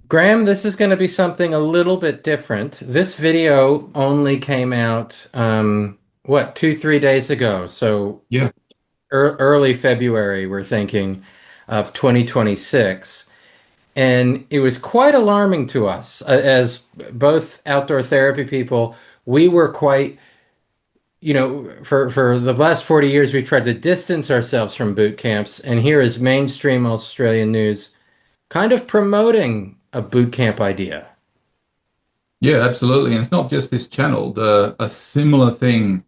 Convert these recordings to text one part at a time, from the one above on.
Graham, this is going to be something a little bit different. This video only came out, what, 3 days ago. So Yeah, early February, we're thinking of 2026. And it was quite alarming to us as both outdoor therapy people. We were quite, for the last 40 years, we've tried to distance ourselves from boot camps. And here is mainstream Australian news kind of promoting a boot camp idea. yeah, absolutely. And it's not just this channel. A similar thing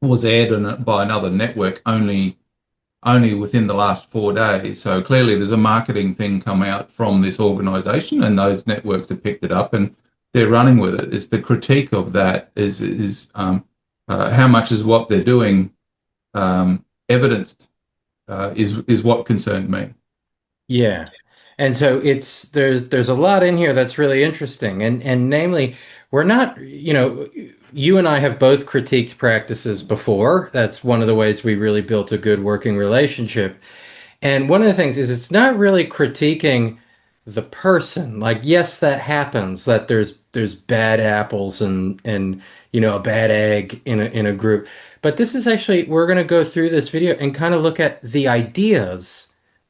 was aired by another network only within the last 4 days. So clearly, there's a marketing thing come out from this organization, and those networks have picked it up and they're running with it. It's the critique of that is how much is what they're doing evidenced is what concerned me. Yeah. And so there's a lot in here that's really interesting. And namely, we're not, you and I have both critiqued practices before. That's one of the ways we really built a good working relationship. And one of the things is it's not really critiquing the person. Like, yes, that happens, that there's bad apples and a bad egg in a group. But this is actually, we're going to go through this video and kind of look at the ideas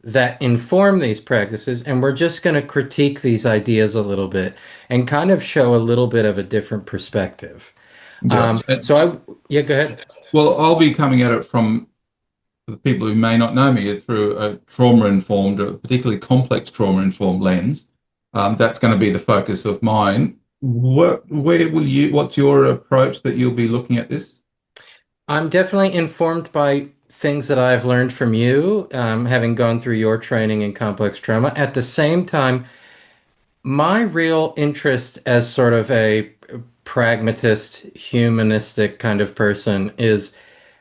that inform these practices, and we're just going to critique these ideas a little bit and kind of show a little bit of a different perspective. Yeah. Yeah, go ahead. Well, I'll be coming at it from for the people who may not know me, through a trauma-informed, or particularly complex trauma-informed lens. That's going to be the focus of mine. What's your approach that you'll be looking at this? I'm definitely informed by things that I've learned from you, having gone through your training in complex trauma. At the same time, my real interest as sort of a pragmatist, humanistic kind of person is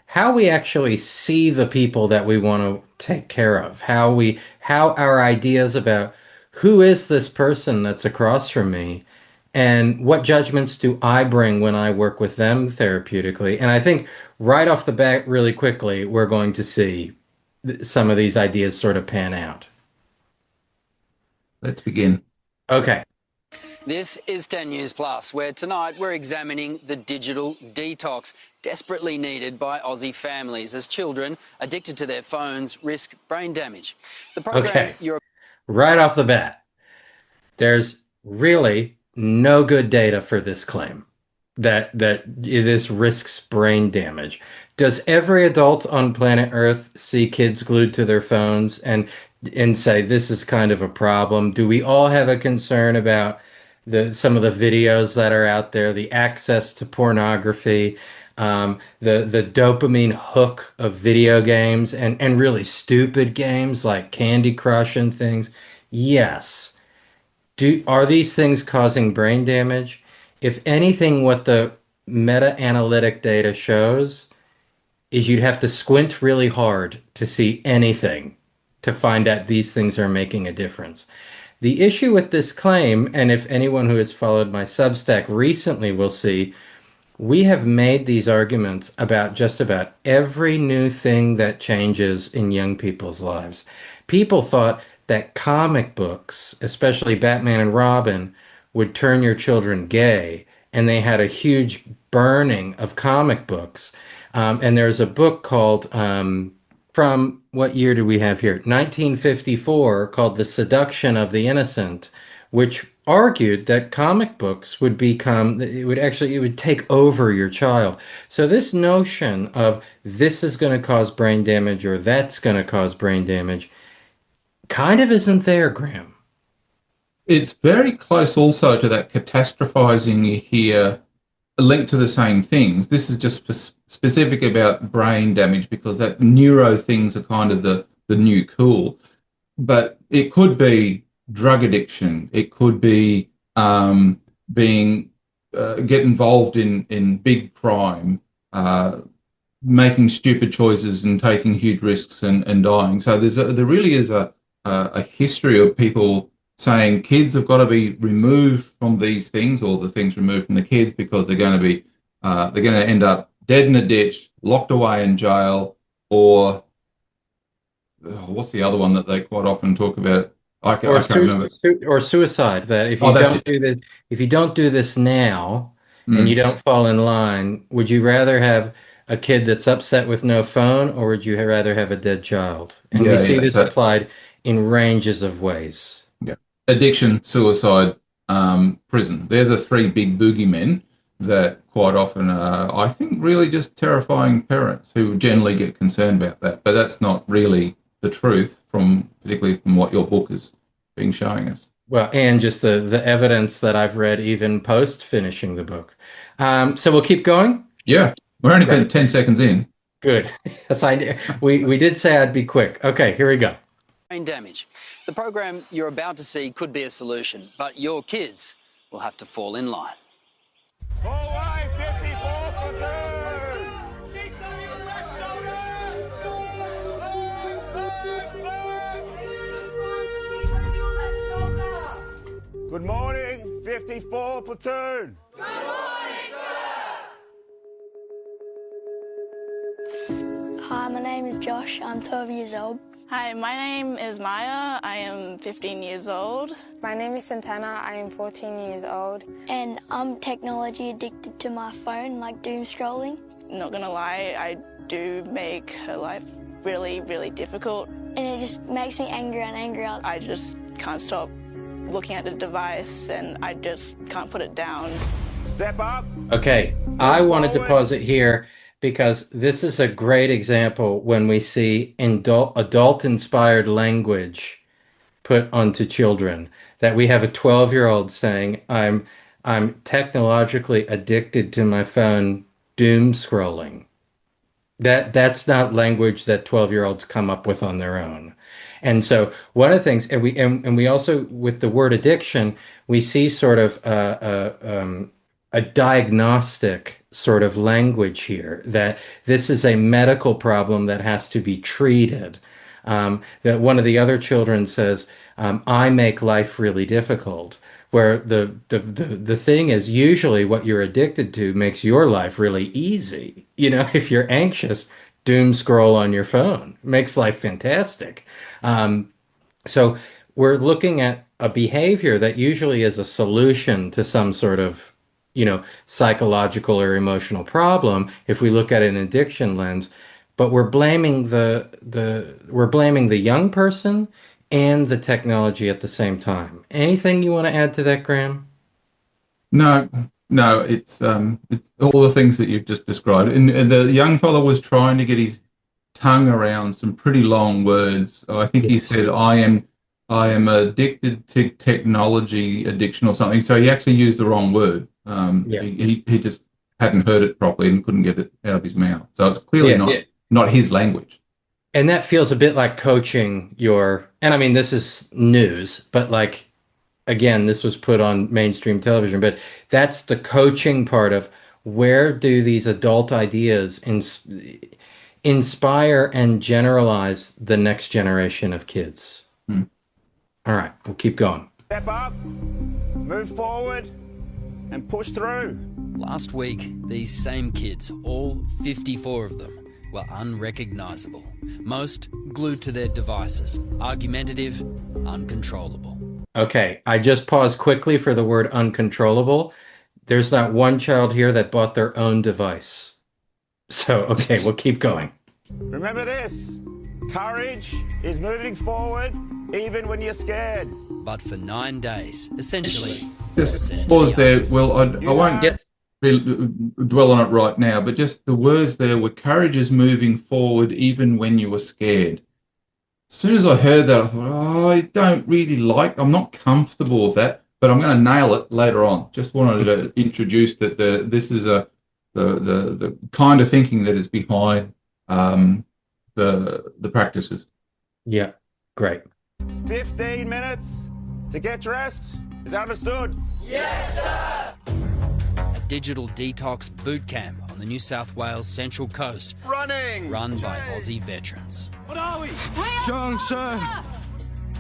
how we actually see the people that we want to take care of, how our ideas about who is this person that's across from me and what judgments do I bring when I work with them therapeutically. And I think right off the bat, really quickly, we're going to see some of these ideas sort of pan out. Let's begin. Okay. This is 10 News Plus, where tonight we're examining the digital detox, desperately needed by Aussie families as children addicted to their phones risk brain damage. The program Okay. you're Right off the bat, there's really no good data for this claim that this risks brain damage. Does every adult on planet Earth see kids glued to their phones and say this is kind of a problem? Do we all have a concern about the some of the videos that are out there, the access to pornography, the dopamine hook of video games and really stupid games like Candy Crush and things? Yes. Are these things causing brain damage? If anything, what the meta-analytic data shows is you'd have to squint really hard to see anything to find out these things are making a difference. The issue with this claim, and if anyone who has followed my Substack recently will see, we have made these arguments about just about every new thing that changes in young people's lives. People thought that comic books, especially Batman and Robin, would turn your children gay, and they had a huge burning of comic books. And there's a book called, from what year do we have here? 1954, called The Seduction of the Innocent, which argued that comic books would become, it would take over your child. So this notion of this is going to cause brain damage or that's going to cause brain damage kind of isn't there, Graham. It's very close also to that catastrophizing you hear linked to the same things. This is just specific about brain damage because that neuro things are kind of the new cool. But it could be drug addiction. It could be being get involved in big crime, making stupid choices and taking huge risks and dying. So there really is a history of people saying kids have got to be removed from these things, or the things removed from the kids, because they're going to end up dead in a ditch, locked away in jail, or what's the other one that they quite often talk about? Or I can't remember. or suicide, that Oh, that's it. if you don't do this now and you Mm. don't fall in line, would you rather have a kid that's upset with no phone, or would you rather have a dead child? And we Yeah, see yeah. this So applied in ranges of ways. yeah, addiction, suicide, prison. They're the three big boogeymen that quite often are, I think, really just terrifying parents who generally get concerned about that. But that's not really the truth, from particularly from what your book has been showing us. Well, and just the evidence that I've read even post finishing the book. So we'll keep going. Yeah, we're only Great. 10 seconds in. Good. Yes, I did. We did say I'd be quick. Okay, here we go. Brain damage. The program you're about to see could be a solution, but your kids will have to fall in line. Forward 54 platoon! Cheeks on your left shoulder! Good morning, 54 platoon! Hi, my name is Josh. I'm 12 years old. Hi, my name is Maya. I am 15 years old. My name is Santana. I am 14 years old. And I'm technology addicted to my phone, like doom scrolling. Not gonna lie, I do make her life really, really difficult. And it just makes me angrier and angrier. I just can't stop looking at the device and I just can't put it down. Step up! Okay, I wanted to pause it here because this is a great example when we see adult-inspired language put onto children. That we have a 12-year-old saying, I'm technologically addicted to my phone, doom scrolling. That's not language that 12-year-olds come up with on their own. And so one of the things, and we also, with the word addiction, we see sort of a diagnostic sort of language here, that this is a medical problem that has to be treated. That one of the other children says, I make life really difficult. Where the thing is, usually what you're addicted to makes your life really easy. You know, if you're anxious, doom scroll on your phone. Makes life fantastic. So we're looking at a behavior that usually is a solution to some sort of, psychological or emotional problem if we look at an addiction lens, but we're blaming the young person and the technology at the same time. Anything you want to add to that, Graham? No, no, it's all the things that you've just described. And the young fellow was trying to get his tongue around some pretty long words. I think he said, I am addicted to technology addiction or something. So he actually used the wrong word. He just hadn't heard it properly and couldn't get it out of his mouth. So it's clearly not his language. And that feels a bit like coaching and I mean, this is news, but like, again, this was put on mainstream television, but that's the coaching part of where do these adult ideas inspire and generalize the next generation of kids? All right, we'll keep going. Step up, move forward, and push through. Last week, these same kids, all 54 of them, were unrecognisable. Most glued to their devices, argumentative, uncontrollable. Okay, I just paused quickly for the word uncontrollable. There's not one child here that bought their own device. So, okay, we'll keep going. Remember this, courage is moving forward even when you're scared. But for 9 days, essentially... Just pause there. Well, I won't dwell on it right now, but just the words there were, courage is moving forward even when you were scared. As soon as I heard that, I thought, I don't really I'm not comfortable with that, but I'm going to nail it later on. Just wanted to introduce that this is the kind of thinking that is behind the practices. Yeah, great. 15 minutes to get dressed. Is that understood? A digital detox bootcamp on the New South Wales Central Coast. Running! Run by Aussie veterans. What are we? Strong, sir.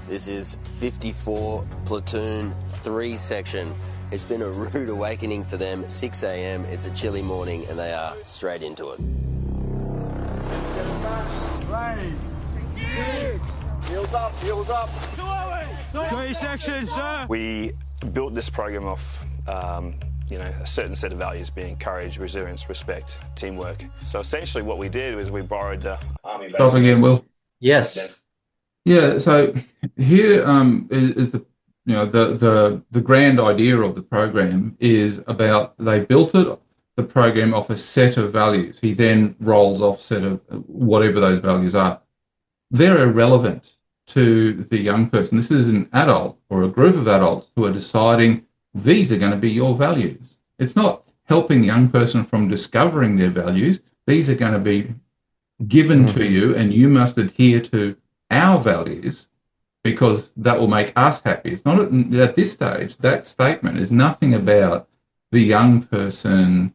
This is 54 Platoon 3 section. It's been a rude awakening for them. 6 a.m. It's a chilly morning and they are straight into it. Raise. Heels up, heels up. 208. 3 sections, sir. We built this program off, a certain set of values being courage, resilience, respect, teamwork. So essentially what we did was we borrowed the army Stop again, Will. Yes. Yeah, so here is the grand idea of the program is about they built the program off a set of values. He then rolls off a set of whatever those values are. They're irrelevant to the young person. This is an adult or a group of adults who are deciding these are going to be your values. It's not helping the young person from discovering their values. These are going to be given to you, and you must adhere to our values because that will make us happy. It's not at this stage, that statement is nothing about the young person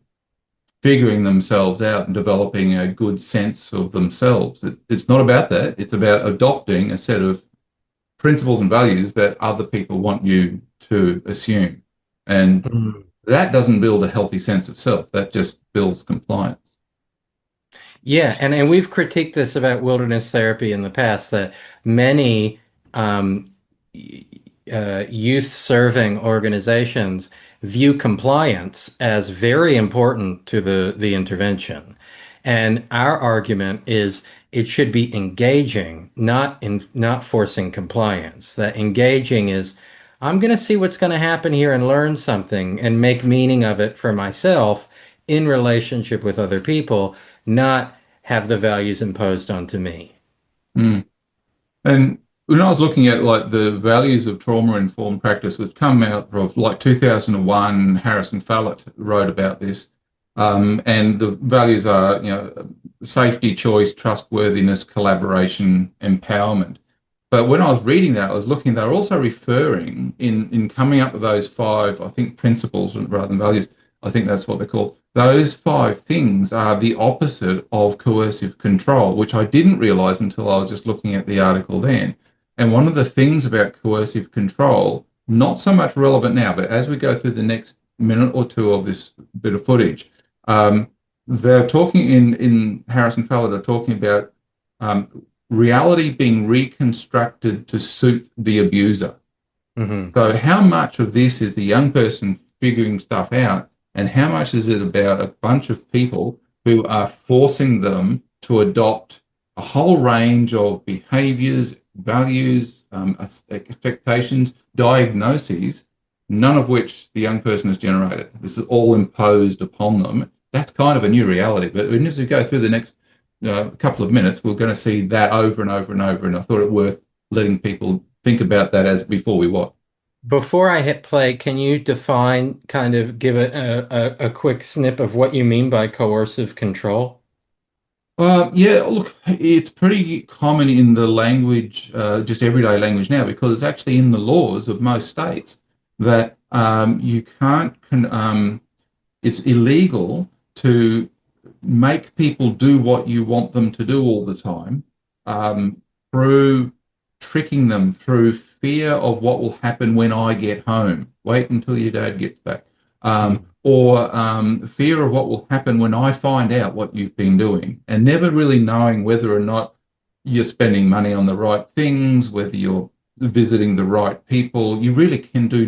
figuring themselves out and developing a good sense of themselves. It's not about that. It's about adopting a set of principles and values that other people want you to assume. And that doesn't build a healthy sense of self. That just builds compliance. Yeah, and we've critiqued this about wilderness therapy in the past, that many youth serving organizations view compliance as very important to the intervention. And our argument is it should be engaging, not forcing compliance. That engaging is, I'm going to see what's going to happen here and learn something and make meaning of it for myself in relationship with other people, not have the values imposed onto me. Mm. And when I was looking at like the values of trauma-informed practice, which come out of like 2001, Harrison Fallett wrote about this. And the values are, safety, choice, trustworthiness, collaboration, empowerment. But when I was reading that, I was looking, they're also referring in coming up with those 5, I think, principles rather than values. I think that's what they're called. Those 5 things are the opposite of coercive control, which I didn't realize until I was just looking at the article then. And one of the things about coercive control, not so much relevant now, but as we go through the next minute or two of this bit of footage, they're talking in Harrison Fallett are talking about reality being reconstructed to suit the abuser. So how much of this is the young person figuring stuff out, and how much is it about a bunch of people who are forcing them to adopt a whole range of behaviors, values, expectations, diagnoses, none of which the young person has generated. This is all imposed upon them. That's kind of a new reality. But as we go through the next couple of minutes, we're going to see that over and over and over. And I thought it worth letting people think about that as before we watch. Before I hit play, can you define, kind of give it a quick snip of what you mean by coercive control? Yeah, look, it's pretty common in the language, just everyday language now, because it's actually in the laws of most states that you can't, it's illegal to make people do what you want them to do all the time through tricking them, through fear of what will happen when I get home. Wait until your dad gets back. Or fear of what will happen when I find out what you've been doing, and never really knowing whether or not you're spending money on the right things, whether you're visiting the right people. You really can do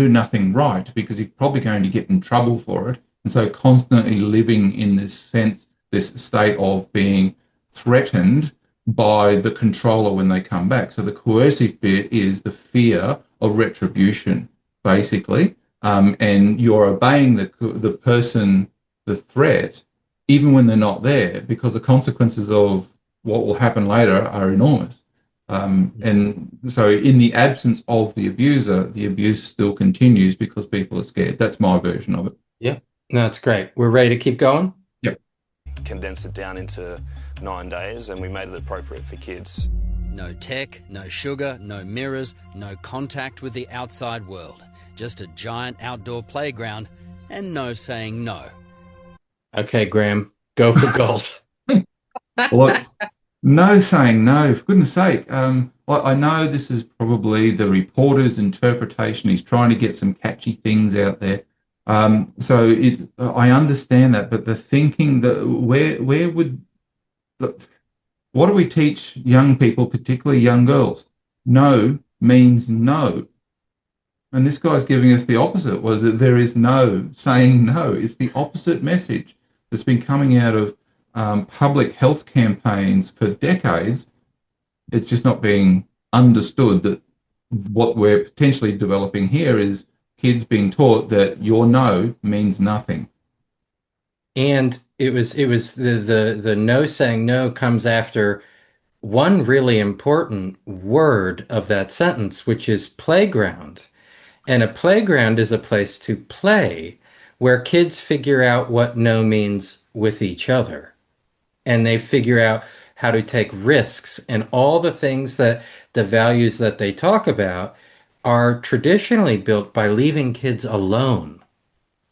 nothing right because you're probably going to get in trouble for it. And so constantly living in this sense, this state of being threatened by the controller when they come back. So the coercive bit is the fear of retribution, basically. And you're obeying the person, the threat, even when they're not there, because the consequences of what will happen later are enormous. And so in the absence of the abuser, the abuse still continues because people are scared. That's my version of it. Yeah, that's great. We're ready to keep going? Yep. Condensed it down into 9 days, and we made it appropriate for kids. No tech, no sugar, no mirrors, no contact with the outside world. Just a giant outdoor playground and no saying no. Okay, Graham, go for gold. Look, no saying no, for goodness sake. I know this is probably the reporter's interpretation. He's trying to get some catchy things out there. So I understand that, but the thinking that what do we teach young people, particularly young girls? No means no. And this guy's giving us the opposite, was that there is no saying no. It's the opposite message that's been coming out of public health campaigns for decades. It's just not being understood that what we're potentially developing here is kids being taught that your no means nothing. And it was the no saying no comes after one really important word of that sentence, which is playground. And a playground is a place to play where kids figure out what no means with each other. And they figure out how to take risks and all the things that the values that they talk about are traditionally built by leaving kids alone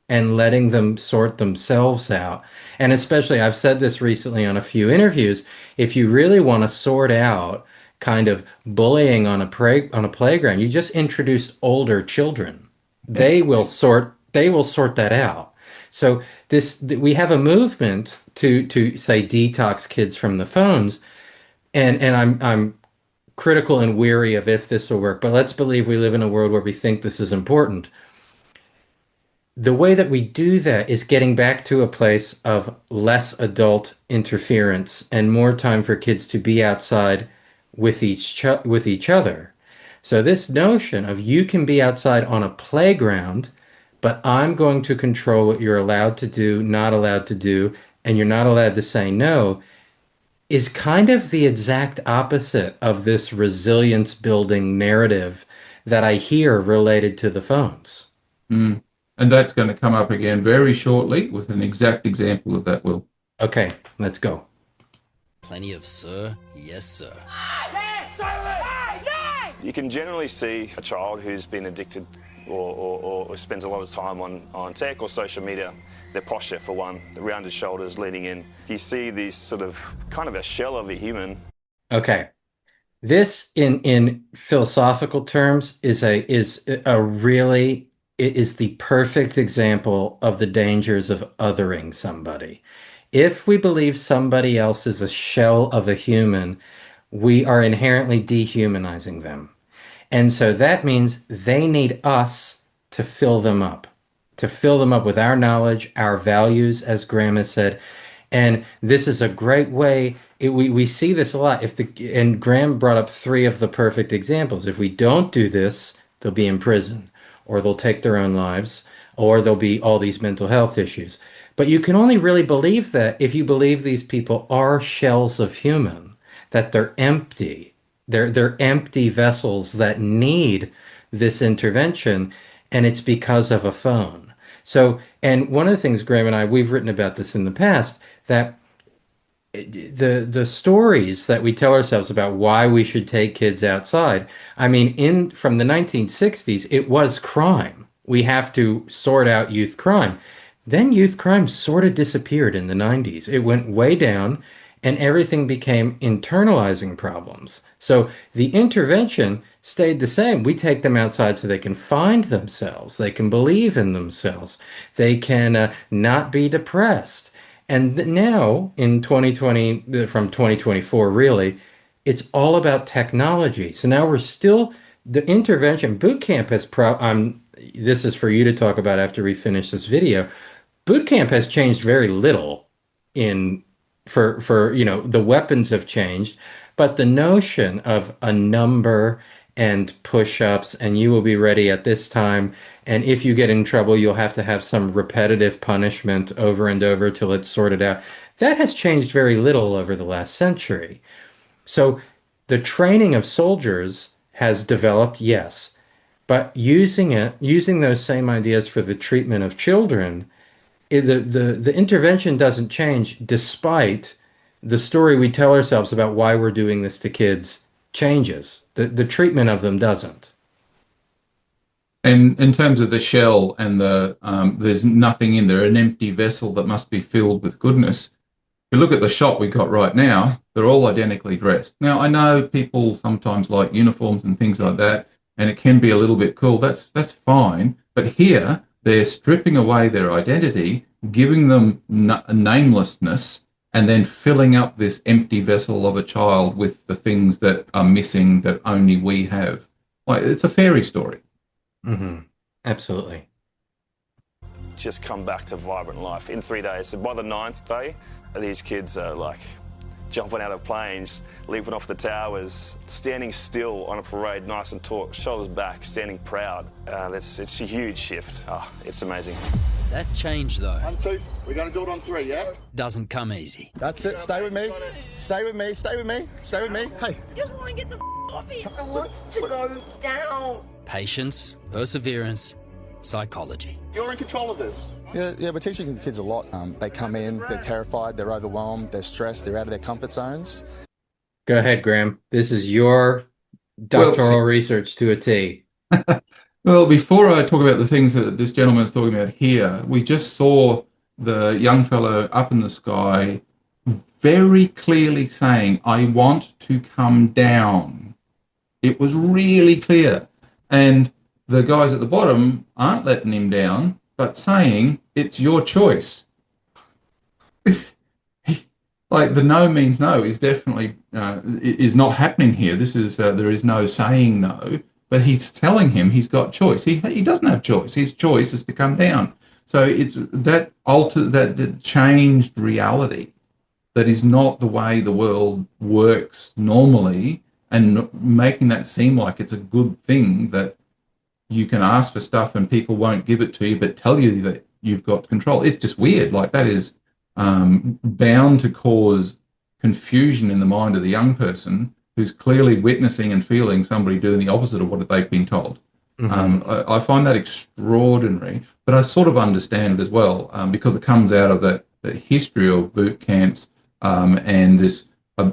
and letting them sort themselves out. And especially, I've said this recently on a few interviews, if you really want to sort out kind of bullying on a playground, you just introduce older children. They will sort that out. So we have a movement to say detox kids from the phones, and I'm critical and weary of if this will work, but let's believe we live in a world where we think this is important. The way that we do that is getting back to a place of less adult interference and more time for kids to be outside with each other. So this notion of you can be outside on a playground, but I'm going to control what you're allowed to do, not allowed to do, and you're not allowed to say no, is kind of the exact opposite of this resilience building narrative that I hear related to the phones. Mm. And that's going to come up again very shortly with an exact example of that, Will. Okay, let's go. Plenty of sir, yes sir. You can generally see a child who's been addicted or spends a lot of time on tech or social media, their posture for one, the rounded shoulders leaning in. You see these sort of kind of a shell of a human. Okay. This in philosophical terms is the perfect example of the dangers of othering somebody. If we believe somebody else is a shell of a human, we are inherently dehumanizing them. And so that means they need us to fill them up with our knowledge, our values, as Graham has said. And this is a great way. We see this a lot. And Graham brought up three of the perfect examples. If we don't do this, they'll be in prison, or they'll take their own lives, or there'll be all these mental health issues. But you can only really believe that if you believe these people are shells of human, that they're empty. They're empty vessels that need this intervention, and it's because of a phone. So, and one of the things Graham and we've written about this in the past, that the stories that we tell ourselves about why we should take kids outside, I mean, from the 1960s, it was crime. We have to sort out youth crime. Then youth crime sort of disappeared in the 90s. It went way down, and everything became internalizing problems. So the intervention stayed the same. We take them outside so they can find themselves, they can believe in themselves, they can not be depressed. And now in 2020, from 2024, really, it's all about technology. So now the intervention bootcamp this is for you to talk about after we finish this video. Bootcamp has changed very little for the weapons have changed, but the notion of a number and push-ups and you will be ready at this time, and if you get in trouble you'll have to have some repetitive punishment over and over till it's sorted out, that has changed very little over the last century. So the training of soldiers has developed, yes, but using those same ideas for the treatment of children, the intervention doesn't change despite the story we tell ourselves about why we're doing this to kids changes. The treatment of them doesn't. And in terms of the shell and there's nothing in there, an empty vessel that must be filled with goodness. If you look at the shop we got right now, they're all identically dressed. Now, I know people sometimes like uniforms and things like that, and it can be a little bit cool. That's fine. But here, they're stripping away their identity, giving them namelessness, and then filling up this empty vessel of a child with the things that are missing that only we have. Like it's a fairy story. Hmm. Absolutely. Just come back to vibrant life in 3 days. So by the ninth day, these kids are like jumping out of planes, leaping off the towers, standing still on a parade, nice and tall, shoulders back, standing proud. It's a huge shift. It's amazing. That change, though, 1, 2, we're going to do it on 3, yeah? doesn't come easy. That's it, stay with me. Stay with me, stay with me, stay with me. Hey. Just want to get the off here. I want to go down. Patience, perseverance, psychology. You're in control of this. Yeah, we're teaching kids a lot. They come in, they're terrified, they're overwhelmed, they're stressed, they're out of their comfort zones. Go ahead, Graham. This is your Well, doctoral research to a T. well, before I talk about the things that this gentleman is talking about here, we just saw the young fellow up in the sky very clearly saying, I want to come down. It was really clear. And the guys at the bottom aren't letting him down, but saying, it's your choice. It's, like the no means no is definitely is not happening here. This is there is no saying no, but he's telling him he's got choice. He doesn't have choice. His choice is to come down. So it's that changed reality. That is not the way the world works normally, and making that seem like it's a good thing that you can ask for stuff and people won't give it to you, but tell you that you've got control. It's just weird. Like that is bound to cause confusion in the mind of the young person who's clearly witnessing and feeling somebody doing the opposite of what they've been told. I find that extraordinary, but I sort of understand it as well because it comes out of that history of boot camps and this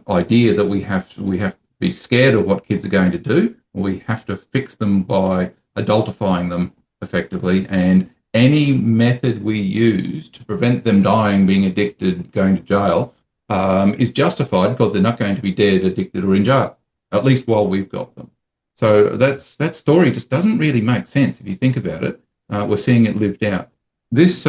idea that we have to be scared of what kids are going to do. We have to fix them by adultifying them effectively, and any method we use to prevent them dying, being addicted, going to jail, is justified because they're not going to be dead, addicted, or in jail, at least while we've got them. So that story just doesn't really make sense if you think about it. We're seeing it lived out. This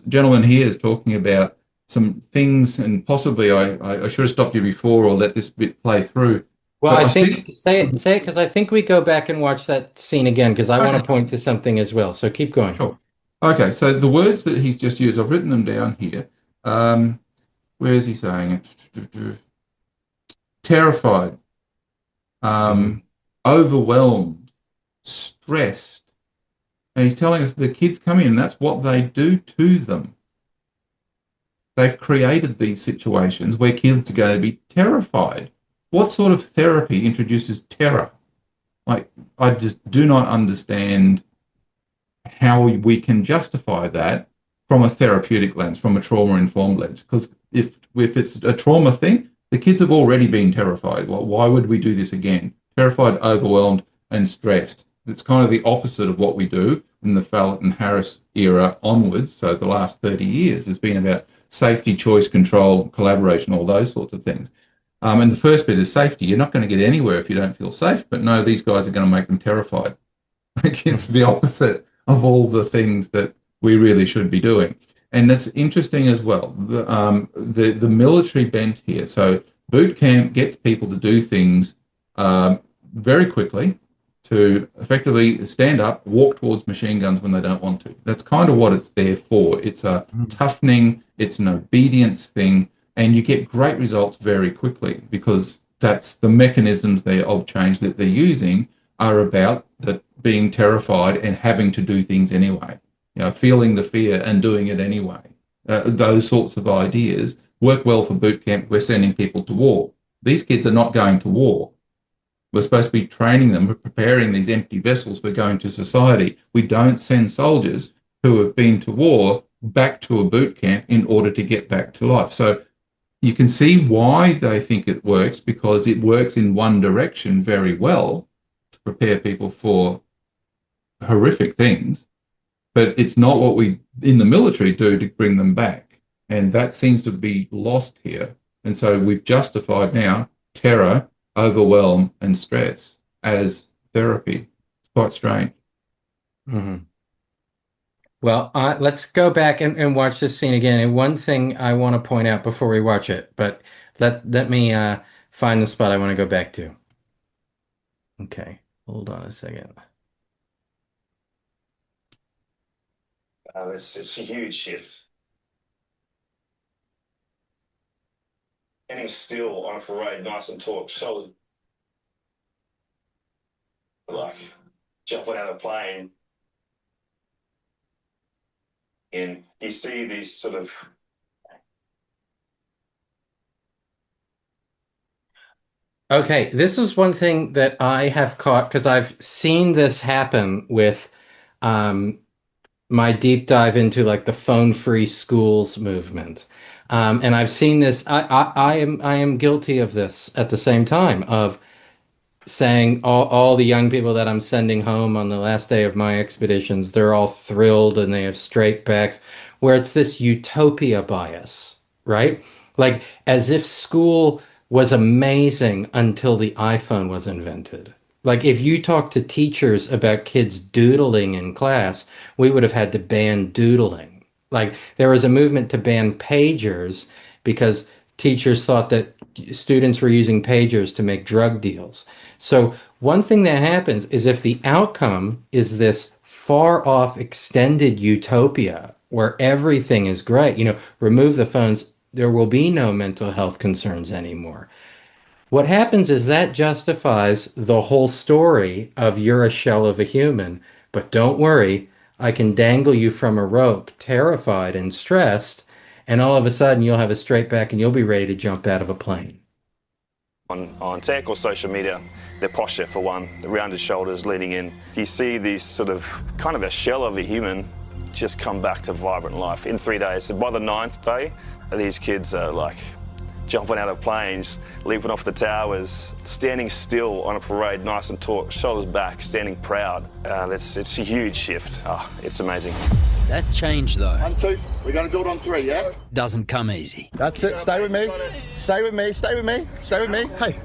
gentleman here is talking about some things, and possibly I should have stopped you before or let this bit play through. Well, But I think say it because I think we go back and watch that scene again because I want to point to something as well. So keep going. Sure. Okay, so the words that he's just used, I've written them down here. Where is he saying it? Terrified, overwhelmed, stressed. And he's telling us the kids come in, and that's what they do to them. They've created these situations where kids are going to be terrified. What sort of therapy introduces terror? Like, I just do not understand how we can justify that from a therapeutic lens, from a trauma-informed lens. Because if it's a trauma thing, the kids have already been terrified. Well, why would we do this again? Terrified, overwhelmed, and stressed. It's kind of the opposite of what we do in the Fallot and Harris era onwards. So the last 30 years has been about safety, choice, control, collaboration, all those sorts of things. And the first bit is safety. You're not going to get anywhere if you don't feel safe. But no, these guys are going to make them terrified. It's the opposite of all the things that we really should be doing. And that's interesting as well. The military bent here. So boot camp gets people to do things very quickly, to effectively stand up, walk towards machine guns when they don't want to. That's kind of what it's there for. It's a toughening, it's an obedience thing, and you get great results very quickly because that's the mechanisms of change that they're using are about that being terrified and having to do things anyway. You know, feeling the fear and doing it anyway. Those sorts of ideas work well for boot camp. We're sending people to war. These kids are not going to war. We're supposed to be training them, preparing these empty vessels for going to society. We don't send soldiers who have been to war back to a boot camp in order to get back to life. So you can see why they think it works, because it works in one direction very well to prepare people for horrific things, but it's not what we in the military do to bring them back. And that seems to be lost here. And so we've justified now terror, overwhelm, and stress as therapy. It's quite strange. Mm-hmm. Well, let's go back and watch this scene again. And one thing I want to point out before we watch it, but let me find the spot I want to go back to. Okay, Hold on a second. It's a huge shift. Standing still on a parade, nice and taut, shoulders like jumping out of a plane. And you see these sort of Okay, this is one thing that I have caught because I've seen this happen with um, my deep dive into like the phone-free schools movement. And I've seen this. I am guilty of this at the same time of saying all the young people that I'm sending home on the last day of my expeditions, they're all thrilled and they have straight backs, where it's this utopia bias, right? Like as if school was amazing until the iPhone was invented. Like if you talk to teachers about kids doodling in class, we would have had to ban doodling. Like there was a movement to ban pagers because teachers thought that students were using pagers to make drug deals. So one thing that happens is if the outcome is this far off extended utopia where everything is great, remove the phones, there will be no mental health concerns anymore. What happens is that justifies the whole story of you're a shell of a human, but don't worry, I can dangle you from a rope, terrified and stressed, and all of a sudden you'll have a straight back and you'll be ready to jump out of a plane. On tech or social media, their posture for one, the rounded shoulders leaning in. You see these sort of kind of a shell of a human just come back to vibrant life in 3 days. So by the 9th day, these kids are like jumping out of planes, leaping off the towers, standing still on a parade, nice and taut, shoulders back, standing proud. It's a huge shift. It's amazing. That change, though, 1, 2, we're going to do it on 3, yeah? doesn't come easy. That's it. Stay with me. Stay with me. Stay with me. Stay with me. Hey.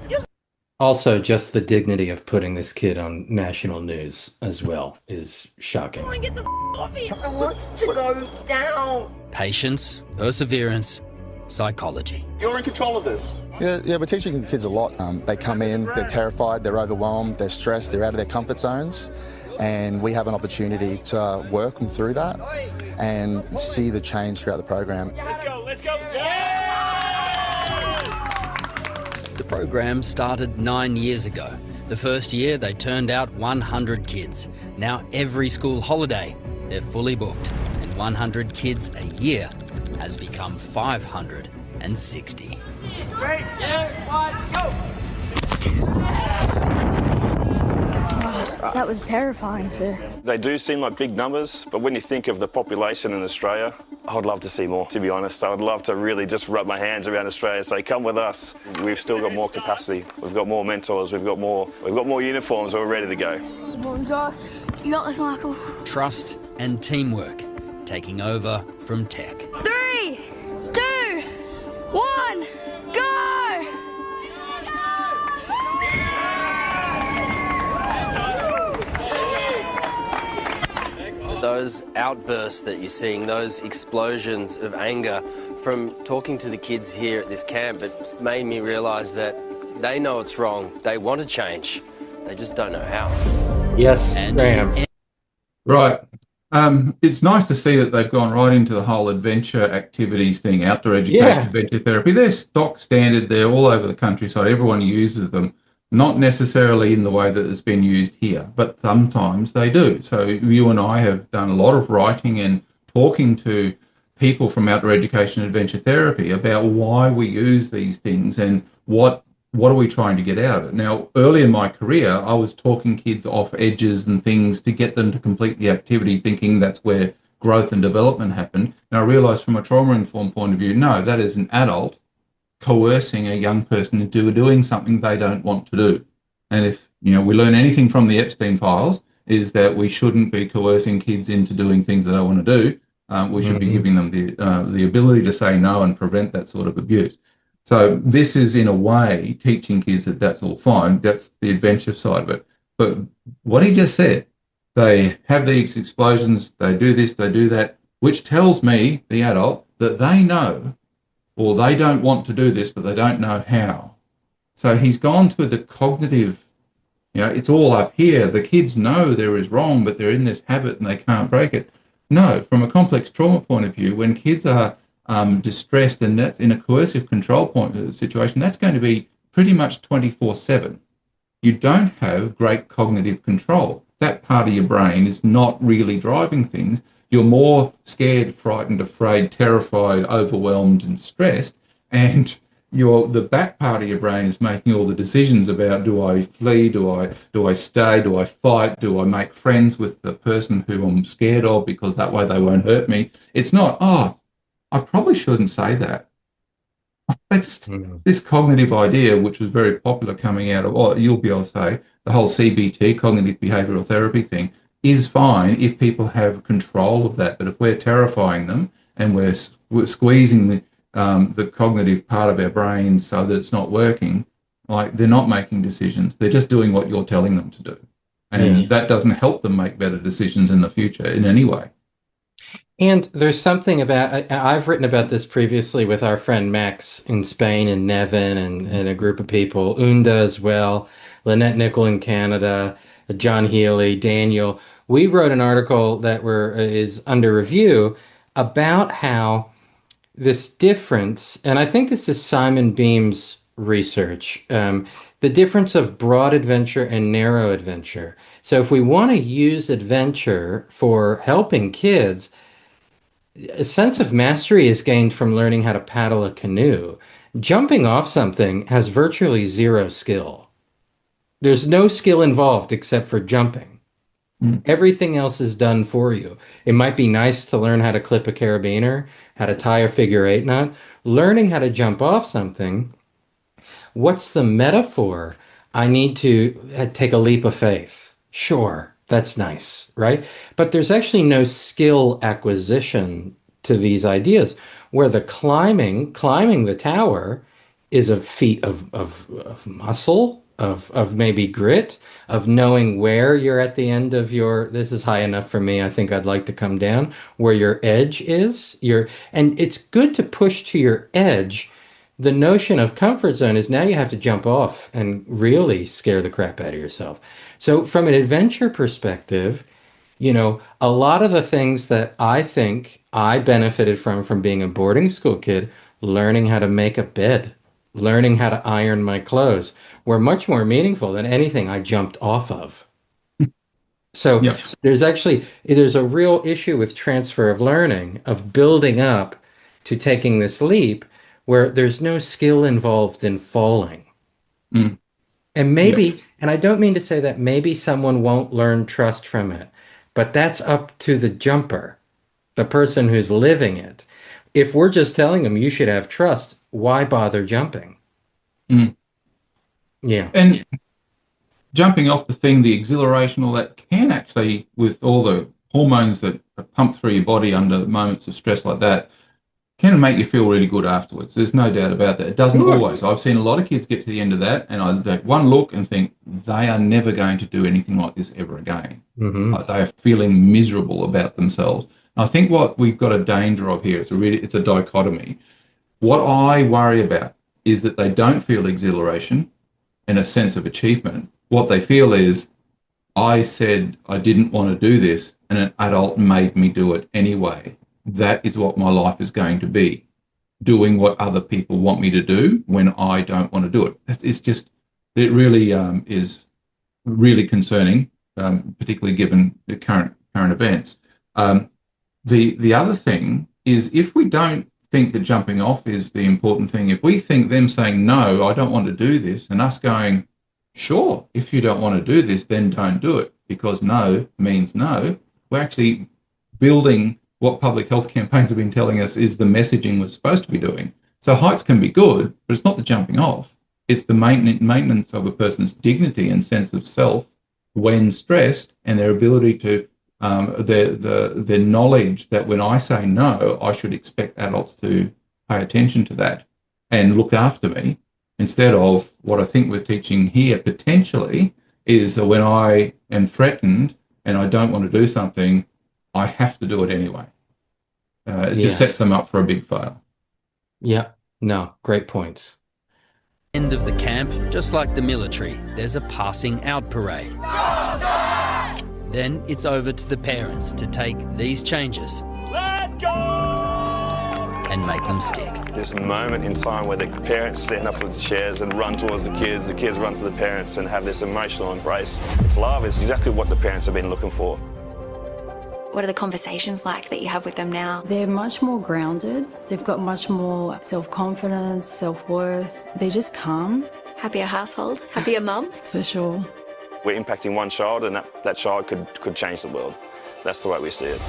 Also, just the dignity of putting this kid on national news as well is shocking. I get the off here. I want to go down. Patience, perseverance, psychology. You're in control of this. Yeah, we're teaching kids a lot. They come in, they're terrified, they're overwhelmed, they're stressed, they're out of their comfort zones. And we have an opportunity to work them through that and see the change throughout the program. Let's go, let's go. The program started 9 years ago. The first year, they turned out 100 kids. Now, every school holiday, they're fully booked. And 100 kids a year has become 560. 3, 2, 1, go! That was terrifying, sir. They do seem like big numbers, but when you think of the population in Australia, I would love to see more, to be honest. I would love to really just rub my hands around Australia and say, come with us. We've still got more capacity. We've got more mentors. We've got more uniforms. We're ready to go. Come on, Josh. You got this, Michael. Trust and teamwork taking over from tech. 3, 2, 1, go! Those outbursts that you're seeing, those explosions of anger from talking to the kids here at this camp, it's made me realise that they know it's wrong. They want to change. They just don't know how. Yes, Graham. Right. It's nice to see that they've gone right into the whole adventure activities thing, outdoor education, adventure therapy. They're stock standard. They're all over the countryside. Everyone uses them. Not necessarily in the way that it's been used here, but sometimes they do. So you and I have done a lot of writing and talking to people from outdoor education and adventure therapy about why we use these things and what are we trying to get out of it. Now, early in my career, I was talking kids off edges and things to get them to complete the activity, thinking that's where growth and development happen. And I realized from a trauma-informed point of view, no, that is an adult coercing a young person into doing something they don't want to do. And if we learn anything from the Epstein files, is that we shouldn't be coercing kids into doing things they don't want to do. We should be giving them the ability to say no and prevent that sort of abuse. So this is, in a way, teaching kids that that's all fine. That's the adventure side of it. But what he just said, they have these explosions, they do this, they do that, which tells me, the adult, that they know, or they don't want to do this, but they don't know how. So he's gone to the cognitive It's all up here. The kids know there is wrong, but they're in this habit and they can't break it. No, from a complex trauma point of view, when kids are distressed and that's in a coercive control situation, that's going to be pretty much 24/7. You don't have great cognitive control. That part of your brain is not really driving things. You're more scared, frightened, afraid, terrified, overwhelmed, and stressed. And the back part of your brain is making all the decisions about, do I flee, do I stay, do I fight, do I make friends with the person who I'm scared of because that way they won't hurt me. It's not, oh, I probably shouldn't say that. That's this cognitive idea, which was very popular coming out of, well, you'll be able to say, the whole CBT, cognitive behavioral therapy thing, is fine if people have control of that. But if we're terrifying them and we're squeezing the cognitive part of our brains so that it's not working, like they're not making decisions. They're just doing what you're telling them to do. And that doesn't help them make better decisions in the future in any way. And there's something about, I've written about this previously with our friend Max in Spain and Nevin and a group of people, Unda as well, Lynette Nicol in Canada, John Healy, Daniel. We wrote an article that is under review about how this difference, and I think this is Simon Beam's research, the difference of broad adventure and narrow adventure. So if we want to use adventure for helping kids, a sense of mastery is gained from learning how to paddle a canoe. Jumping off something has virtually zero skill. There's no skill involved except for jumping. Everything else is done for you. It might be nice to learn how to clip a carabiner, how to tie a figure-8 knot. Learning how to jump off something, what's the metaphor? I need to take a leap of faith. Sure, that's nice, right? But there's actually no skill acquisition to these ideas, where the climbing the tower is a feat of muscle, of maybe grit, of knowing where you're at the end of this is high enough for me, I think I'd like to come down, where your edge is. And it's good to push to your edge. The notion of comfort zone is now you have to jump off and really scare the crap out of yourself. So from an adventure perspective, a lot of the things that I think I benefited from being a boarding school kid, learning how to make a bed, learning how to iron my clothes, were much more meaningful than anything I jumped off of. So there's a real issue with transfer of learning, of building up to taking this leap where there's no skill involved in falling. And maybe, and I don't mean to say that maybe someone won't learn trust from it, but that's up to the jumper, the person who's living it. If we're just telling them you should have trust, why bother jumping? Yeah. And jumping off the thing, the exhilaration, all that can actually, with all the hormones that are pumped through your body under moments of stress like that, can make you feel really good afterwards. There's no doubt about that. It doesn't always. I've seen a lot of kids get to the end of that, and I take one look and think they are never going to do anything like this ever again. Like they are feeling miserable about themselves. And I think what we've got a danger of here, it's a dichotomy. What I worry about is that they don't feel exhilaration and a sense of achievement. What they feel is, I said I didn't want to do this, and an adult made me do it anyway. That is what my life is going to be, doing what other people want me to do when I don't want to do it. It really is really concerning, particularly given the current events. The other thing is, if we don't think that jumping off is the important thing, if we think them saying, no, I don't want to do this, and us going, sure, if you don't want to do this, then don't do it, because no means no, we're actually building what public health campaigns have been telling us is the messaging we're supposed to be doing. So heights can be good, but it's not the jumping off. It's the maintenance of a person's dignity and sense of self when stressed, and their ability to, their knowledge that when I say no, I should expect adults to pay attention to that and look after me, instead of what I think we're teaching here potentially is that when I am threatened and I don't want to do something, I have to do it anyway. It just sets them up for a big fail. Yeah, no, great points. End of the camp, just like the military, there's a passing out parade. Then it's over to the parents to take these changes and make them stick. This moment in time where the parents stand up with the chairs and run towards the kids run to the parents and have this emotional embrace. It's love. It's exactly what the parents have been looking for. What are the conversations like that you have with them now? They're much more grounded. They've got much more self-confidence, self-worth. They're just calm. Happier household, happier mum? For sure. We're impacting one child, and that child could change the world. That's the way we see it.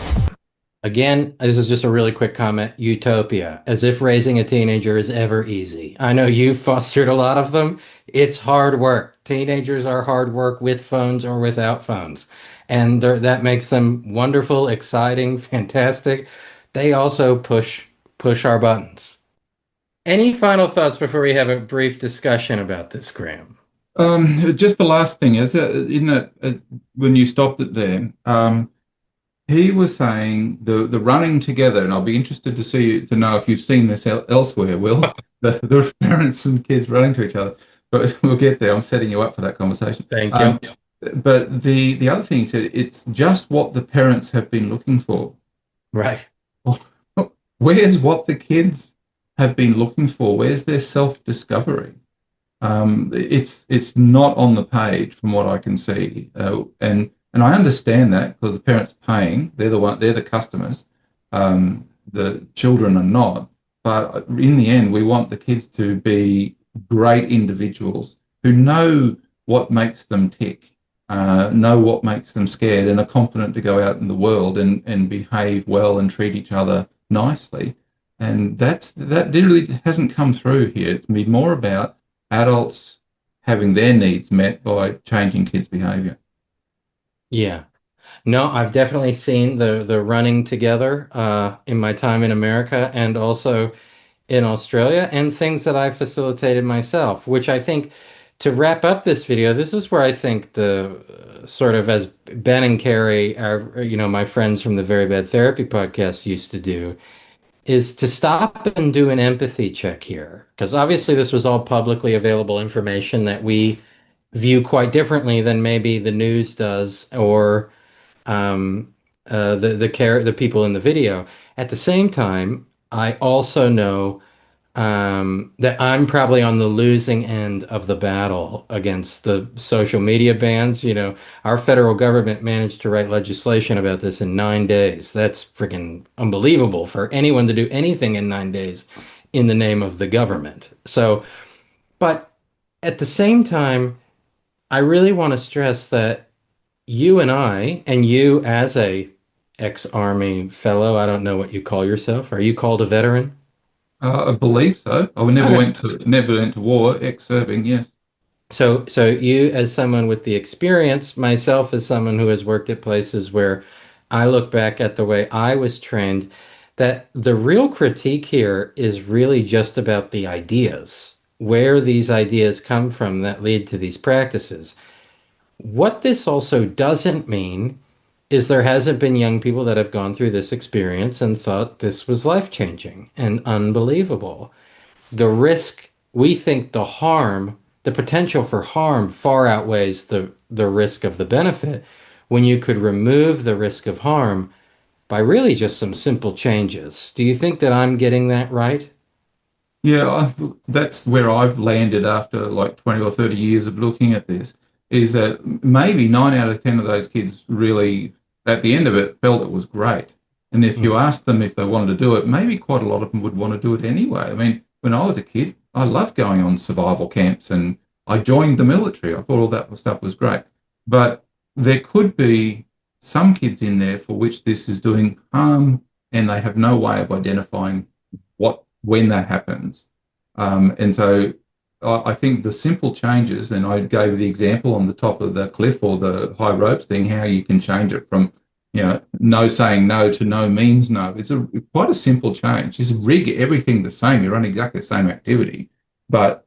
Again, this is just a really quick comment. Utopia, as if raising a teenager is ever easy. I know you've fostered a lot of them. It's hard work. Teenagers are hard work with phones or without phones. And that makes them wonderful, exciting, fantastic. They also push our buttons. Any final thoughts before we have a brief discussion about this, Graham? Just the last thing is when you stopped it there, he was saying the running together, and I'll be interested to know if you've seen this elsewhere, Will, the parents and kids running to each other. But we'll get there. I'm setting you up for that conversation. Thank you. But the other thing he said, it's just what the parents have been looking for. Right. Where's what the kids have been looking for? Where's their self-discovery? It's not on the page from what I can see, and I understand that because the parents are paying, they're the customers. The children are not. But in the end, we want the kids to be great individuals who know what makes them tick, know what makes them scared, and are confident to go out in the world and behave well and treat each other nicely. And that really hasn't come through here. It's been more about adults having their needs met by changing kids' behavior. Yeah. No, I've definitely seen the running together in my time in America and also in Australia, and things that I facilitated myself, which I think, to wrap up this video, this is where I think the sort of, as Ben and Carrie, my friends from the Very Bad Therapy podcast used to do, is to stop and do an empathy check here. Because obviously this was all publicly available information that we view quite differently than maybe the news does, or the people in the video. At the same time, I also know that I'm probably on the losing end of the battle against the social media bans. Our federal government managed to write legislation about this in 9 days. That's freaking unbelievable for anyone to do anything in 9 days in the name of the government. So, but at the same time, I really want to stress that you and I, and you as a ex-Army fellow, I don't know what you call yourself. Are you called a veteran? I believe so. I never went to war, ex-serving, yes. So you, as someone with the experience, myself as someone who has worked at places where I look back at the way I was trained, that the real critique here is really just about the ideas, where these ideas come from that lead to these practices. What this also doesn't mean is there hasn't been young people that have gone through this experience and thought this was life-changing and unbelievable. The risk, we think the harm, the potential for harm far outweighs the risk of the benefit, when you could remove the risk of harm by really just some simple changes. Do you think that I'm getting that right? Yeah, that's where I've landed after like 20 or 30 years of looking at this, is that maybe 9 out of 10 of those kids really, at the end of it, felt it was great. And if you asked them if they wanted to do it, maybe quite a lot of them would want to do it anyway. I mean, when I was a kid, I loved going on survival camps, and I joined the military. I thought all that stuff was great. But there could be some kids in there for which this is doing harm, and they have no way of identifying when that happens. And so I think the simple changes, and I gave the example on the top of the cliff or the high ropes thing, how you can change it from, no saying no to no means no. It's quite a simple change. Just rig everything the same. You run exactly the same activity, but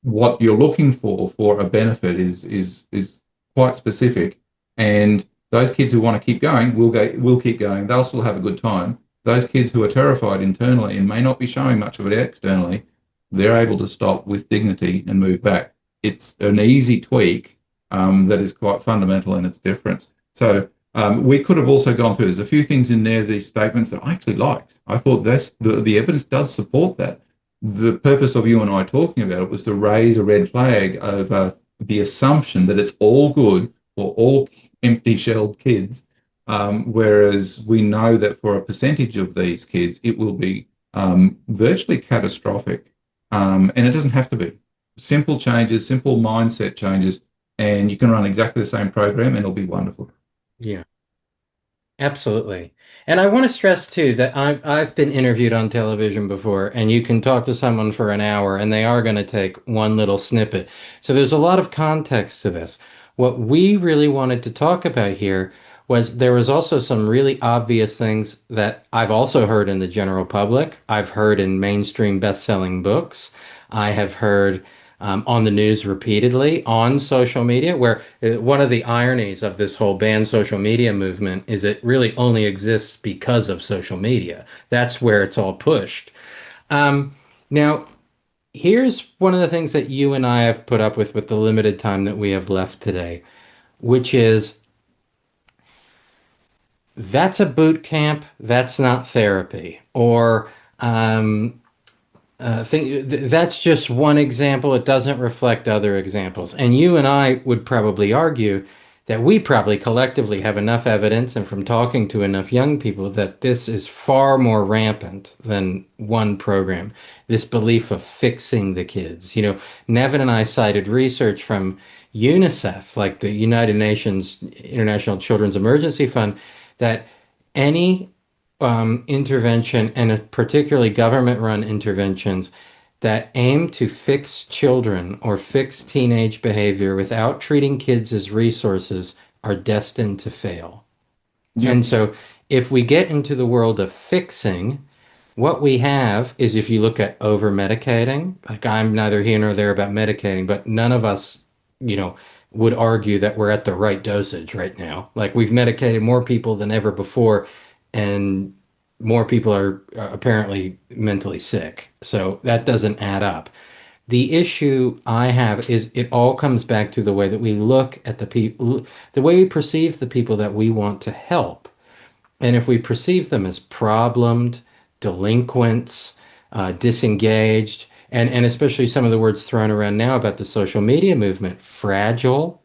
what you're looking for a benefit is quite specific. And those kids who want to keep going will keep going. They'll still have a good time. Those kids who are terrified internally and may not be showing much of it externally they're able to stop with dignity and move back. It's an easy tweak that is quite fundamental in its difference. So we could have also gone through, there's a few things in there, these statements that I actually liked. I thought the evidence does support that. The purpose of you and I talking about it was to raise a red flag over the assumption that it's all good for all empty-shelled kids, whereas we know that for a percentage of these kids, it will be virtually catastrophic. And it doesn't have to be. Simple changes, simple mindset changes, and you can run exactly the same program and it'll be wonderful. Yeah. Absolutely. And I want to stress too that I've been interviewed on television before, and you can talk to someone for an hour and they are going to take one little snippet. So there's a lot of context to this. What we really wanted to talk about here was there was also some really obvious things that I've also heard in the general public. I've heard in mainstream best-selling books. I have heard on the news repeatedly, on social media, where one of the ironies of this whole ban social media movement is it really only exists because of social media. That's where it's all pushed. Now, here's one of the things that you and I have put up with the limited time that we have left today, which is that's a boot camp, that's not therapy. Or that's just one example. It doesn't reflect other examples. And you and I would probably argue that we probably collectively have enough evidence and from talking to enough young people that this is far more rampant than one program. This belief of fixing the kids. You know, Nevin and I cited research from UNICEF, like the United Nations International Children's Emergency Fund, that any intervention, and particularly government-run interventions that aim to fix children or fix teenage behavior without treating kids as resources are destined to fail. Yep. And so if we get into the world of fixing, what we have is if you look at over-medicating, like I'm neither here nor there about medicating, but none of us, would argue that we're at the right dosage right now. Like we've medicated more people than ever before, and more people are apparently mentally sick. So that doesn't add up. The issue I have is it all comes back to the way that we look at the people, the way we perceive the people that we want to help. And if we perceive them as problemed, delinquents, disengaged, and especially some of the words thrown around now about the social media movement, fragile.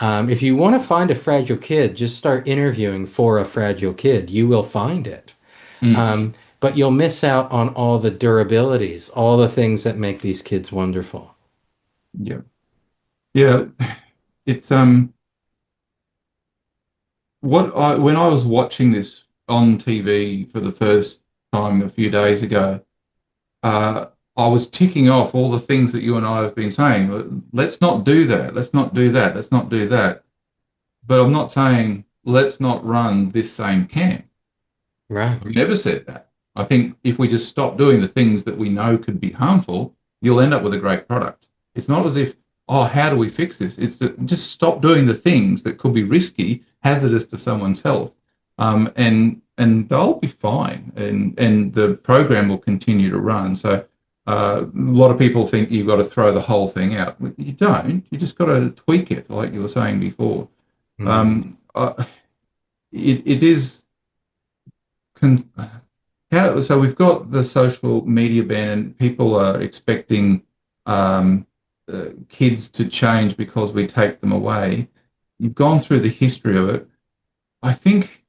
If you want to find a fragile kid, just start interviewing for a fragile kid. You will find it. But you'll miss out on all the durabilities, all the things that make these kids wonderful. Yeah. Yeah. It's when I was watching this on TV for the first time a few days ago, I was ticking off all the things that you and I have been saying. Let's not do that. Let's not do that. Let's not do that. But I'm not saying let's not run this same camp. Right. I've never said that. I think if we just stop doing the things that we know could be harmful, you'll end up with a great product. It's not as if, oh, how do we fix this? It's that just stop doing the things that could be risky, hazardous to someone's health, and they'll be fine, and the program will continue to run. So a lot of people think you've got to throw the whole thing out. You don't. You just got to tweak it, like you were saying before. It is. So we've got the social media ban, and people are expecting kids to change because we take them away. You've gone through the history of it. I think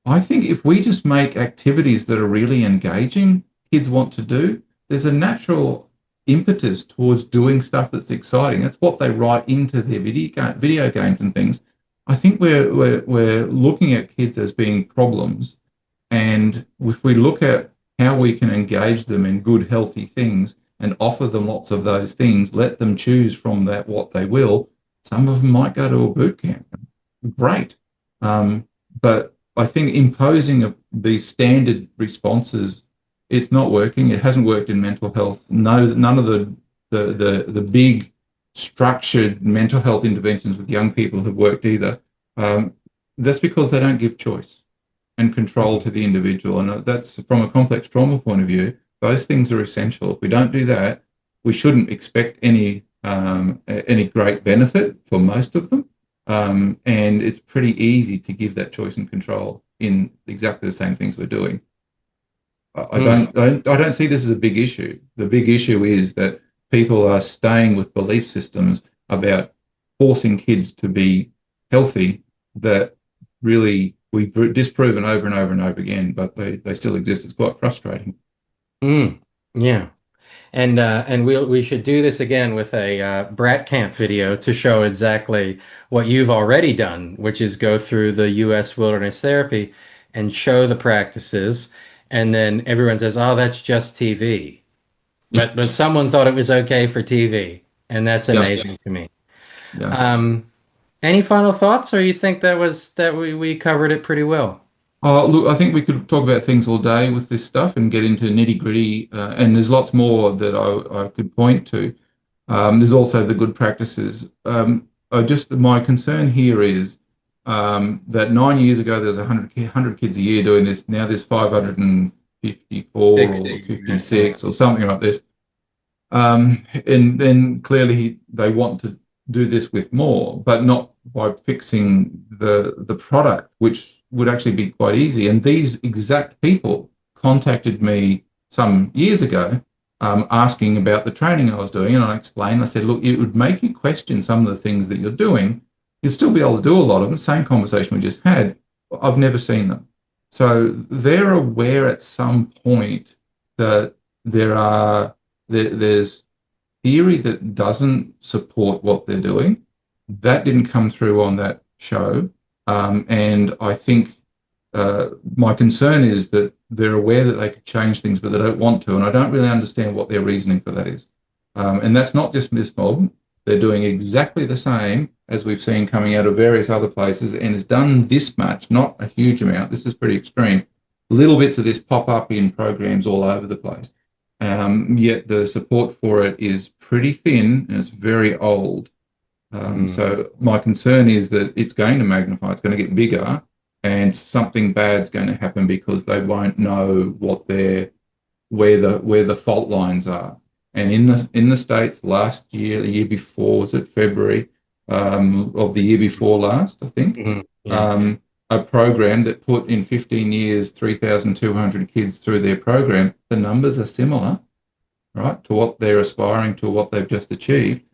if we just make activities that are really engaging, kids want to do, there's a natural impetus towards doing stuff that's exciting. That's what they write into their video games and things. I think we're looking at kids as being problems. And if we look at how we can engage them in good, healthy things and offer them lots of those things, let them choose from that what they will, some of them might go to a boot camp. Great. But I think imposing these standard responses, it's not working. It hasn't worked in mental health. No, none of the big structured mental health interventions with young people have worked either. That's because they don't give choice and control to the individual. And that's from a complex trauma point of view, Those things are essential. If we don't do that, we shouldn't expect any great benefit for most of them. And it's pretty easy to give that choice and control in exactly the same things we're doing. I don't see this as a big issue. The big issue is that people are staying with belief systems about forcing kids to be healthy that really we've disproven over and over and over again, but they still exist. It's quite frustrating. Yeah. And we should do this again with a brat camp video to show exactly what you've already done, which is go through the U.S. wilderness therapy and show the practices, and then everyone says, "Oh, that's just TV," but someone thought it was okay for TV, and that's Yeah. amazing to me. Yeah. Any final thoughts, or you think that we covered it pretty well? Look, I think we could talk about things all day with this stuff and get into nitty-gritty, and there's lots more that I could point to. There's also the good practices. My concern here is that 9 years ago there was 100 kids a year doing this. Now there's 554 or 56 or something like this. And then clearly they want to do this with more, but not by fixing the product, which would actually be quite easy. And these exact people contacted me some years ago, asking about the training I was doing, and I explained. I said, look, it would make you question some of the things that you're doing. You'd still be able to do a lot of them. Same conversation we just had. I've never seen them. So they're aware at some point that there's theory that doesn't support what they're doing. That didn't come through on that show. And I think my concern is that they're aware that they could change things, but they don't want to. And I don't really understand what their reasoning for that is. And that's not just this mob. They're doing exactly the same as we've seen coming out of various other places, and it's done this much, not a huge amount. This is pretty extreme. Little bits of this pop up in programs all over the place. Yet the support for it is pretty thin and it's very old. So my concern is that it's going to magnify, it's going to get bigger, and something bad's going to happen because they won't know where the fault lines are. And in the States last year, the year before, was it February of the year before last, I think, a program that put in 15 years 3,200 kids through their program. The numbers are similar, right, to what they're aspiring to, what they've just achieved.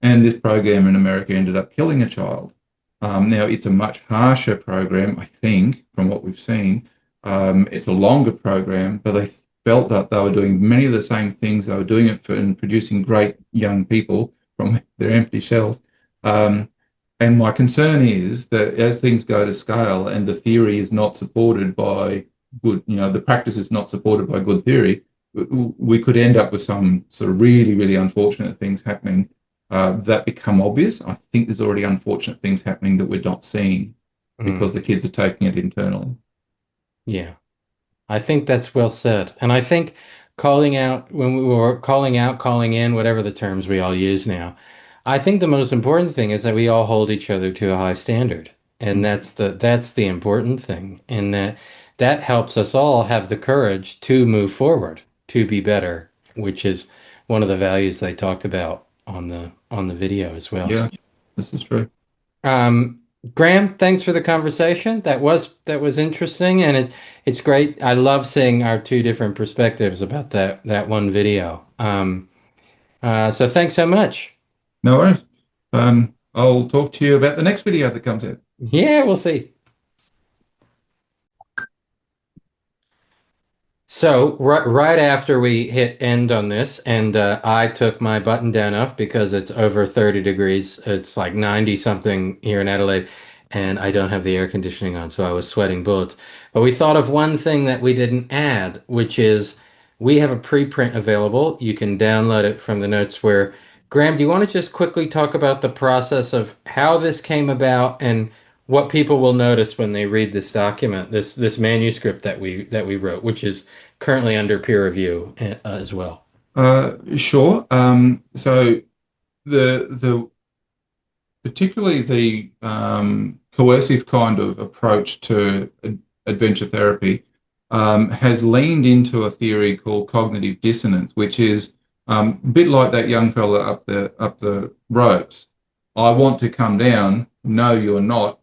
And this program in America ended up killing a child. Now, it's a much harsher program, I think, from what we've seen. It's a longer program, but they felt that they were doing many of the same things. They were doing it and producing great young people from their empty shells. And my concern is that as things go to scale and the theory is not supported by good, the practice is not supported by good theory, we could end up with some sort of really, really unfortunate things happening that become obvious. I think there's already unfortunate things happening that we're not seeing because the kids are taking it internally. Yeah, I think that's well said. And I think calling out, when we were calling out, calling in, whatever the terms we all use now, I think the most important thing is that we all hold each other to a high standard. And that's the important thing. And that helps us all have the courage to move forward, to be better, which is one of the values they talked about on the video as well. Yeah, this is true. Graham, thanks for the conversation. That was interesting, and it's great. I love seeing our two different perspectives about that one video. So thanks so much. No worries. I'll talk to you about the next video that comes out. Yeah, we'll see. So right after we hit end on this, and I took my button down off because it's over 30 degrees. It's like 90 something here in Adelaide, and I don't have the air conditioning on, so I was sweating bullets. But we thought of one thing that we didn't add, which is we have a preprint available. You can download it from the notes where, Graham, do you want to just quickly talk about the process of how this came about and what people will notice when they read this document, this manuscript that we wrote, which is currently under peer review as well? Sure. So the particularly the coercive kind of approach to adventure therapy has leaned into a theory called cognitive dissonance, which is a bit like that young fella up the ropes. I want to come down. No, you're not.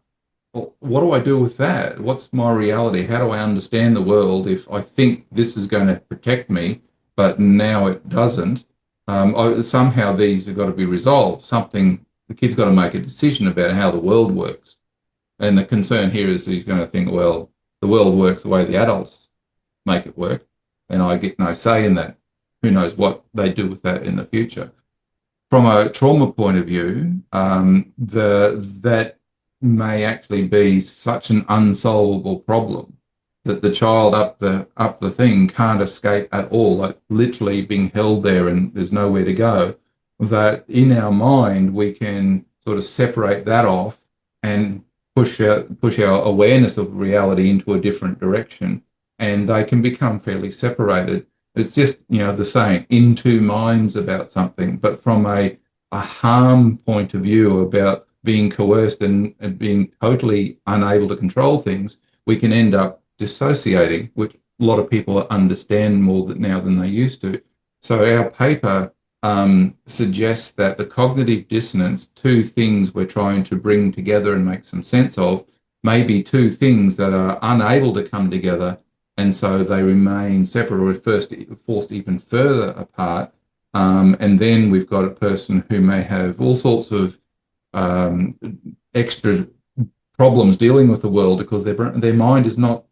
Well, what do I do with that? What's my reality? How do I understand the world if I think this is going to protect me, but now it doesn't? Somehow these have got to be resolved. The kid's got to make a decision about how the world works. And the concern here is that he's going to think, well, the world works the way the adults make it work, and I get no say in that. Who knows what they do with that in the future? From a trauma point of view, that may actually be such an unsolvable problem that the child up the thing can't escape at all, like literally being held there and there's nowhere to go. That in our mind we can sort of separate that off and push our awareness of reality into a different direction, and they can become fairly separated. It's just, the saying, in two minds about something, but from a harm point of view about being coerced and being totally unable to control things, we can end up dissociating, which a lot of people understand more now than they used to. So our paper suggests that the cognitive dissonance, two things we're trying to bring together and make some sense of, may be two things that are unable to come together, and so they remain separate or forced even further apart. And then we've got a person who may have all sorts of extra problems dealing with the world because their mind is not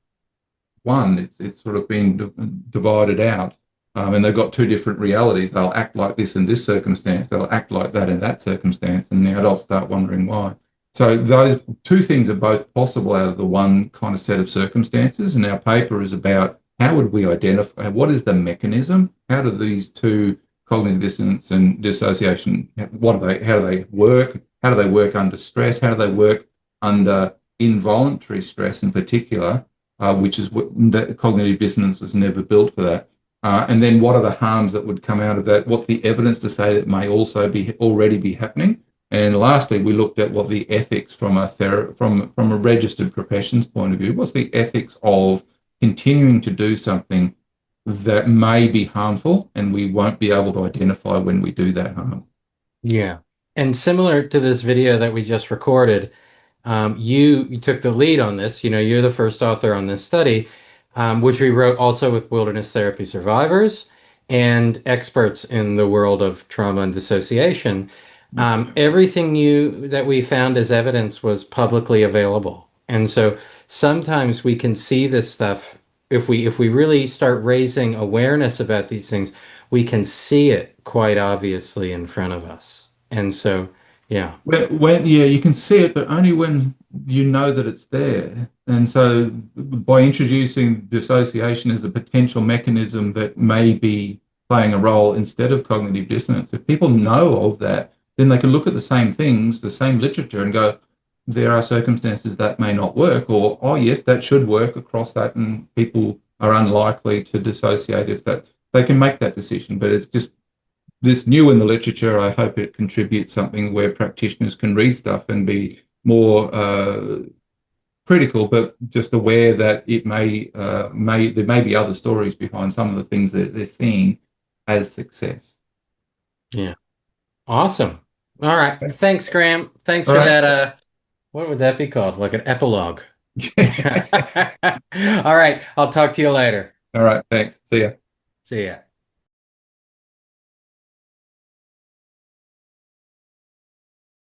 one. It's sort of been divided out. And they've got two different realities. They'll act like this in this circumstance. They'll act like that in that circumstance. And the adults start wondering why. So those two things are both possible out of the one kind of set of circumstances. And our paper is about how would we identify, what is the mechanism? How do these two, cognitive dissonance and dissociation, how do they work? How do they work under stress? How do they work under involuntary stress in particular, which is what the cognitive dissonance was never built for that. And then what are the harms that would come out of that? What's the evidence to say that may also already be happening? And lastly, we looked at what the ethics from a registered professions point of view, what's the ethics of continuing to do something that may be harmful and we won't be able to identify when we do that harm. Yeah. And similar to this video that we just recorded, you took the lead on this. You're the first author on this study, which we wrote also with wilderness therapy survivors and experts in the world of trauma and dissociation. Everything that we found as evidence was publicly available. And so sometimes we can see this stuff if we really start raising awareness about these things, we can see it quite obviously in front of us. And so, yeah. You can see it, but only when you know that it's there. And so by introducing dissociation as a potential mechanism that may be playing a role instead of cognitive dissonance, if people know of that, then they can look at the same things, the same literature, and go, there are circumstances that may not work, or, oh, yes, that should work across that, and people are unlikely to dissociate if that they can make that decision. But it's just this new in the literature. I hope it contributes something where practitioners can read stuff and be more critical, but just aware that there may be other stories behind some of the things that they're seeing as success. Yeah. Awesome. All right. Thanks, Graham. Thanks for that. What would that be called? Like an epilogue. All right. I'll talk to you later. All right. Thanks. See ya. See ya.